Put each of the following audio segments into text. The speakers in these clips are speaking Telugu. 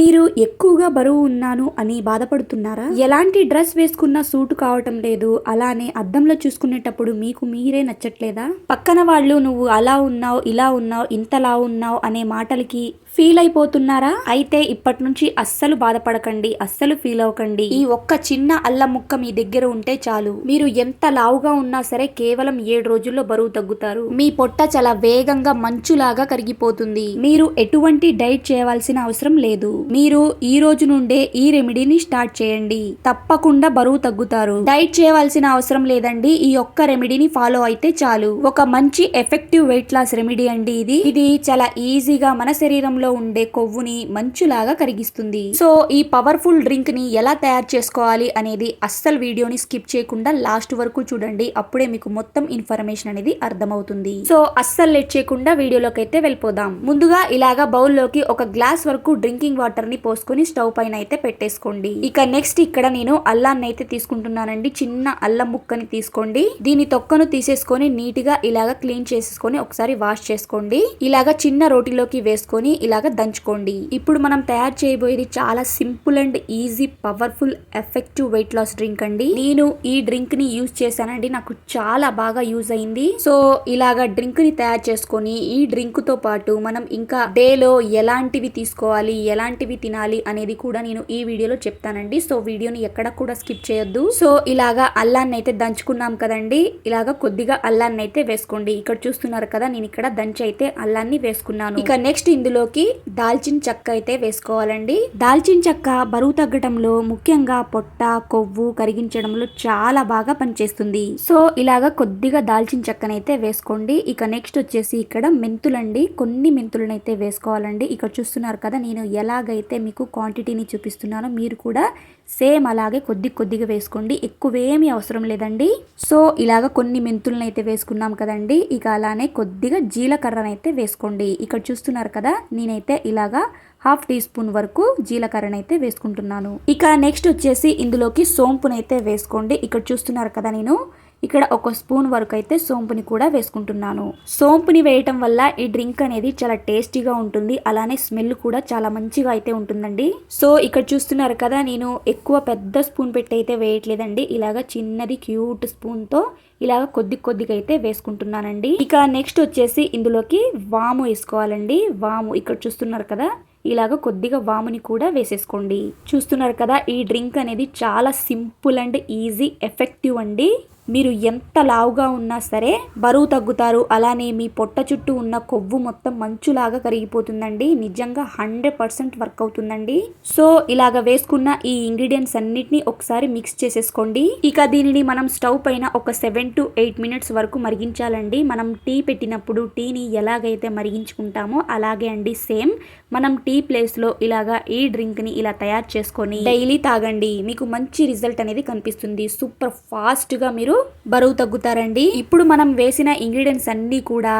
మీరు ఎక్కువగా బరువు ఉన్నాను అని బాధపడుతున్నారా? ఎలాంటి డ్రెస్ వేసుకున్నా సూట్ కావటం లేదు, అలానే అద్దంలో చూసుకునేటప్పుడు మీకు మీరే నచ్చట్లేదా? పక్కన వాళ్ళు నువ్వు అలా ఉన్నావు, ఇలా ఉన్నావు, ఇంతలా ఉన్నావు అనే మాటలకి ఫీల్ అయిపోతున్నారా? అయితే ఇప్పటి నుంచి అస్సలు బాధపడకండి, అస్సలు ఫీల్ అవ్వకండి. ఈ ఒక్క చిన్న అల్లం ముక్క మీ దగ్గర ఉంటే చాలు, మీరు ఎంత లావుగా ఉన్నా సరే కేవలం 7 రోజుల్లో బరువు తగ్గుతారు. మీ పొట్ట చాలా వేగంగా మంచులాగా కరిగిపోతుంది. మీరు ఎటువంటి డైట్ చేయవలసిన అవసరం లేదు. మీరు ఈ రోజు నుండే ఈ రెమెడీని స్టార్ట్ చేయండి, తప్పకుండా బరువు తగ్గుతారు. డైట్ చేయవలసిన అవసరం లేదండి, ఈ ఒక్క రెమెడీని ఫాలో అయితే చాలు. ఒక మంచి ఎఫెక్టివ్ వెయిట్ లాస్ రెమెడీ అండి ఇది చాలా ఈజీగా మన శరీరంలో ఉండే కొవ్వుని మంచులాగా కరిగిస్తుంది. సో ఈ పవర్ఫుల్ డ్రింక్ ని ఎలా తయారు చేసుకోవాలి అనేది అస్సలు వీడియోని స్కిప్ చేయకుండా లాస్ట్ వరకు చూడండి, అప్పుడే మీకు మొత్తం ఇన్ఫర్మేషన్ అనేది అర్థమవుతుంది. సో అస్సలు లేట్ చేయకుండా వీడియోలోకి అయితే వెళ్ళిపోదాం. ముందుగా ఇలాగా బౌల్ లోకి ఒక గ్లాస్ వరకు డ్రింకింగ్ వాటర్ ని పోసుకొని స్టవ్ పైన అయితే పెట్టేసుకోండి. ఇక నెక్స్ట్ ఇక్కడ నేను అల్లాన్ని అయితే తీసుకుంటున్నానండి. చిన్న అల్లం ముక్కని తీసుకోండి. దీని తొక్కను తీసేసుకొని నీట్ గా ఇలాగా క్లీన్ చేసేసుకొని ఒకసారి వాష్ చేసుకోండి. ఇలాగా చిన్న రోటీలోకి వేసుకొని ఇలాగా దంచుకోండి. ఇప్పుడు మనం తయారు చేయబోయేది చాలా simple and easy powerful effective weight loss drink అండి. నేను ఈ డ్రింక్ ని యూజ్ చేశానండి, నాకు చాలా బాగా యూజ్ అయింది. సో ఇలాగా డ్రింక్ ని తయారు చేసుకొని ఈ డ్రింక్ తో పాటు మనం ఇంకా డేలో ఎలాంటివి తీసుకోవాలి, ఎలాంటివి తినాలి అనేది కూడా నేను ఈ వీడియోలో చెప్తానండి. సో వీడియోని ఎక్కడ కూడా స్కిప్ చేయొద్దు. సో ఇలాగా అల్లాన్ని అయితే దంచుకున్నాం కదండి, ఇలాగా కొద్దిగా అల్లాన్ని అయితే వేసుకోండి. ఇక్కడ చూస్తున్నారు కదా, నేను ఇక్కడ దంచి అయితే అల్లాన్ని వేసుకున్నాను. ఇక నెక్స్ట్ ఇందులోకి దాల్చిన చెక్క అయితే వేసుకోవాలండి. దాల్చిన చెక్క బరువు తగ్గటంలో, ముఖ్యంగా పొట్ట కొవ్వు కరిగించడంలో చాలా బాగా పనిచేస్తుంది. సో ఇలాగా కొద్దిగా దాల్చిన చెక్కనైతే వేసుకోండి. ఇక నెక్స్ట్ వచ్చేసి ఇక్కడ మెంతులండి, కొన్ని మెంతులను అయితే వేసుకోవాలండి. ఇక్కడ చూస్తున్నారు కదా, నేను ఎలాగైతే మీకు క్వాంటిటీని చూపిస్తున్నానో మీరు కూడా సేమ్ అలాగే కొద్దిగా వేసుకోండి, ఎక్కువేమీ అవసరం లేదండి. సో ఇలాగ కొన్ని మెంతులను అయితే వేసుకున్నాం కదండి. ఇక అలానే కొద్దిగా జీలకర్రనైతే వేసుకోండి. ఇక్కడ చూస్తున్నారు కదా, నేనైతే ఇలాగా 1/2 టీ స్పూన్ వరకు జీలకర్రనైతే వేసుకుంటున్నాను. ఇక నెక్స్ట్ వచ్చేసి ఇందులోకి సోంపునైతే వేసుకోండి. ఇక్కడ చూస్తున్నారు కదా, నేను ఇక్కడ 1 స్పూన్ వరకు అయితే సోంపుని కూడా వేసుకుంటున్నాను. సోంపుని వేయటం వల్ల ఈ డ్రింక్ అనేది చాలా టేస్టీగా ఉంటుంది, అలానే స్మెల్ కూడా చాలా మంచిగా అయితే ఉంటుందండి. సో ఇక్కడ చూస్తున్నారు కదా, నేను ఎక్కువ పెద్ద స్పూన్ పెట్టి అయితే వేయట్లేదండి, ఇలాగా చిన్నది క్యూట్ స్పూన్ తో ఇలాగ కొద్దిగా అయితే వేసుకుంటున్నానండి. ఇక నెక్స్ట్ వచ్చేసి ఇందులోకి వాము వేసుకోవాలండి. వాము ఇక్కడ చూస్తున్నారు కదా, ఇలాగ కొద్దిగా వాముని కూడా వేసేసుకోండి. చూస్తున్నారు కదా, ఈ డ్రింక్ అనేది చాలా సింపుల్ అండ్ ఈజీ ఎఫెక్టివ్ అండి. మీరు ఎంత లావుగా ఉన్నా సరే బరువు తగ్గుతారు, అలానే మీ పొట్ట చుట్టూ ఉన్న కొవ్వు మొత్తం మంచులాగా కరిగిపోతుందండి. నిజంగా 100% వర్క్ అవుతుందండి. సో ఇలాగ వేసుకున్న ఈ ఇంగ్రీడియంట్స్ అన్నిటిని ఒకసారి మిక్స్ చేసేసుకోండి. ఇక దీనిని మనం స్టవ్ పైన ఒక 7 to 8 మినిట్స్ వరకు మరిగించాలండి. మనం టీ పెట్టినప్పుడు టీని ఎలాగైతే మరిగించుకుంటామో అలాగే అండి, సేమ్ మనం టీ ప్లేస్ లో ఇలాగా ఈ డ్రింక్ ని ఇలా తయారు చేసుకొని డైలీ తాగండి, మీకు మంచి రిజల్ట్ అనేది కనిపిస్తుంది. సూపర్ ఫాస్ట్ గా మీరు బరువు తగ్గుతారండి. ఇప్పుడు మనం వేసిన ఇంగ్రీడియంట్స్ అన్ని కూడా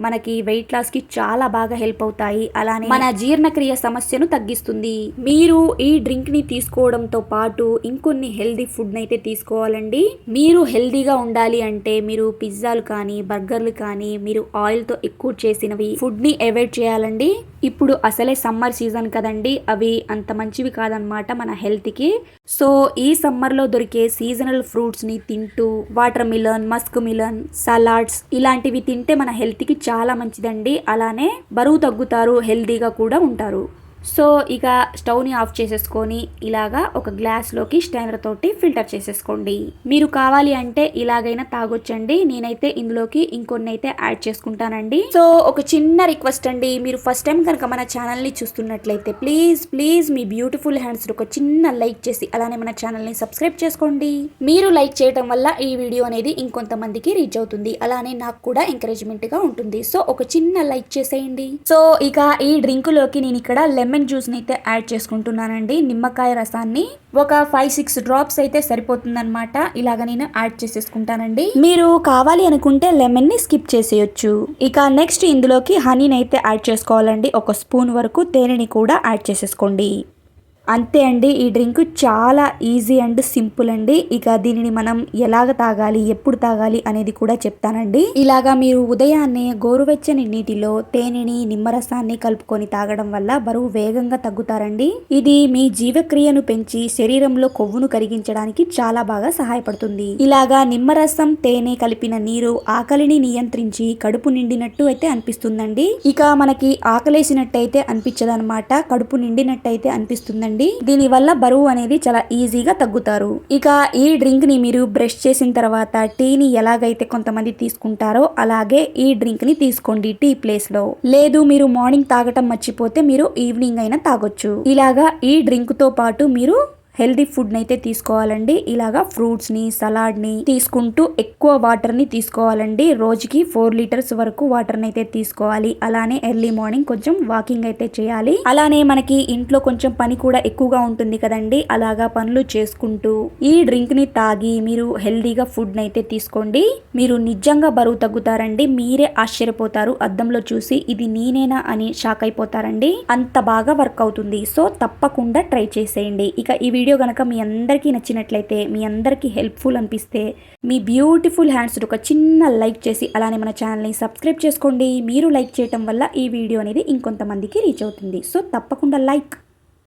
మనకి వెయిట్ లాస్ కి చాలా బాగా హెల్ప్ అవుతాయి, అలానే మన జీర్ణక్రియ సమస్యను తగ్గిస్తుంది. మీరు ఈ డ్రింక్ ని తీసుకోవడంతో పాటు ఇంకొన్ని హెల్దీ ఫుడ్ అయితే తీసుకోవాలండి. మీరు హెల్దీగా ఉండాలి అంటే మీరు పిజ్జాలు కానీ బర్గర్లు కానీ మీరు ఆయిల్ తో ఎక్కువ చేసినవి ఫుడ్ ని అవాయిడ్ చేయాలండి. ఇప్పుడు అసలే సమ్మర్ సీజన్ కదండి, అవి అంత మంచివి కాదనమాట మన హెల్త్ కి. సో ఈ సమ్మర్ లో దొరికే సీజనల్ ఫ్రూట్స్ ని తింటూ water melon, Musk melon, salads ఇలాంటివి తింటే మన హెల్త్ కి చాలా మంచిదండి. అలానే బరువు తగ్గుతారు, హెల్తీగా కూడా ఉంటారు. సో ఇక స్టవ్ ని ఆఫ్ చేసేసుకొని ఇలాగా ఒక గ్లాస్ లోకి స్టైనర్ తోటి ఫిల్టర్ చేసేసుకోండి. మీరు కావాలి అంటే ఇలాగైనా తాగొచ్చండి, నేనైతే ఇందులోకి ఇంకొన్ని అయితే యాడ్ చేసుకుంటానండి. సో ఒక చిన్న రిక్వెస్ట్ అండి, మీరు ఫస్ట్ టైం కనుక మన ఛానల్ ని చూస్తున్నట్లయితే ప్లీజ్ మీ బ్యూటిఫుల్ హ్యాండ్స్ ఒక చిన్న లైక్ చేసి అలానే మన ఛానల్ ని సబ్స్క్రైబ్ చేసుకోండి. మీరు లైక్ చేయడం వల్ల ఈ వీడియో అనేది ఇంకొంతమందికి రీచ్ అవుతుంది, అలానే నాకు కూడా ఎంకరేజ్మెంట్ గా ఉంటుంది. సో ఒక చిన్న లైక్ చేసేయండి. సో ఇక ఈ డ్రింక్ లోకి నేను ఇక్కడ లెమన్ జ్యూస్ ని అయితే యాడ్ చేసుకుంటున్నానండి. నిమ్మకాయ రసాన్ని ఒక 5-6 డ్రాప్స్ అయితే సరిపోతుందన్నమాట. ఇలాగ నేను యాడ్ చేసేసుకుంటానండి. మీరు కావాలి అనుకుంటే లెమన్ ని స్కిప్ చేసేయొచ్చు. ఇక నెక్స్ట్ ఇందులోకి హనీని అయితే యాడ్ చేసుకోవాలండి. 1 స్పూన్ వరకు తేనెని కూడా యాడ్ చేసేసుకోండి. అంతే అండి, ఈ డ్రింక్ చాలా ఈజీ అండ్ సింపుల్ అండి. ఇక దీనిని మనం ఎలాగ తాగాలి, ఎప్పుడు తాగాలి అనేది కూడా చెప్తానండి. ఇలాగా మీరు ఉదయాన్నే గోరువెచ్చని నీటిలో తేనెని, నిమ్మరసాన్ని కలుపుకొని తాగడం వల్ల బరువు వేగంగా తగ్గుతారండి. ఇది మీ జీవక్రియను పెంచి శరీరంలో కొవ్వును కరిగించడానికి చాలా బాగా సహాయపడుతుంది. ఇలాగా నిమ్మరసం, తేనె కలిపిన నీరు ఆకలిని నియంత్రించి కడుపు నిండినట్టు అయితే అనిపిస్తుందండి. ఇక మనకి ఆకలేసినట్టయితే అనిపించదన్నమాట, కడుపు నిండినట్టయితే అనిపిస్తుందండి. దీని వల్ల బరువు అనేది చాలా ఈజీగా తగ్గుతారు. ఇక ఈ డ్రింక్ ని మీరు బ్రష్ చేసిన తర్వాత టీని ఎలాగైతే కొంతమంది తీసుకుంటారో అలాగే ఈ డ్రింక్ ని తీసుకోండి టీ ప్లేస్ లో. లేదు మీరు మార్నింగ్ తాగటం మర్చిపోతే మీరు ఈవినింగ్ అయినా తాగొచ్చు. ఇలాగా ఈ డ్రింక్ తో పాటు మీరు హెల్దీ ఫుడ్ అయితే తీసుకోవాలండి. ఇలాగా ఫ్రూట్స్ ని, సలాడ్ ని తీసుకుంటూ ఎక్కువ వాటర్ ని తీసుకోవాలండి. రోజుకి 4 లీటర్స్ వరకు వాటర్ అయితే తీసుకోవాలి. అలానే ఎర్లీ మార్నింగ్ కొంచెం వాకింగ్ అయితే చేయాలి. అలానే మనకి ఇంట్లో కొంచెం పని కూడా ఎక్కువగా ఉంటుంది కదండి, అలాగా పనులు చేసుకుంటూ ఈ డ్రింక్ ని తాగి మీరు హెల్దీగా ఫుడ్ అయితే తీసుకోండి. మీరు నిజంగా బరువు తగ్గుతారండి. మీరే ఆశ్చర్యపోతారు, అద్దంలో చూసి ఇది నేనేనా అని షాక్ అయిపోతారండి. అంత బాగా వర్క్ అవుతుంది. సో తప్పకుండా ట్రై చేసేయండి. ఇక ఈ వీడియో కనుక మీ అందరికీ నచ్చినట్లయితే, మీ అందరికీ హెల్ప్ఫుల్ అనిపిస్తే మీ బ్యూటిఫుల్ హ్యాండ్స్ ఒక చిన్న లైక్ చేసి అలానే మన ఛానల్ని సబ్స్క్రైబ్ చేసుకోండి. మీరు లైక్ చేయటం వల్ల ఈ వీడియో అనేది ఇంకొంతమందికి రీచ్ అవుతుంది. సో తప్పకుండా లైక్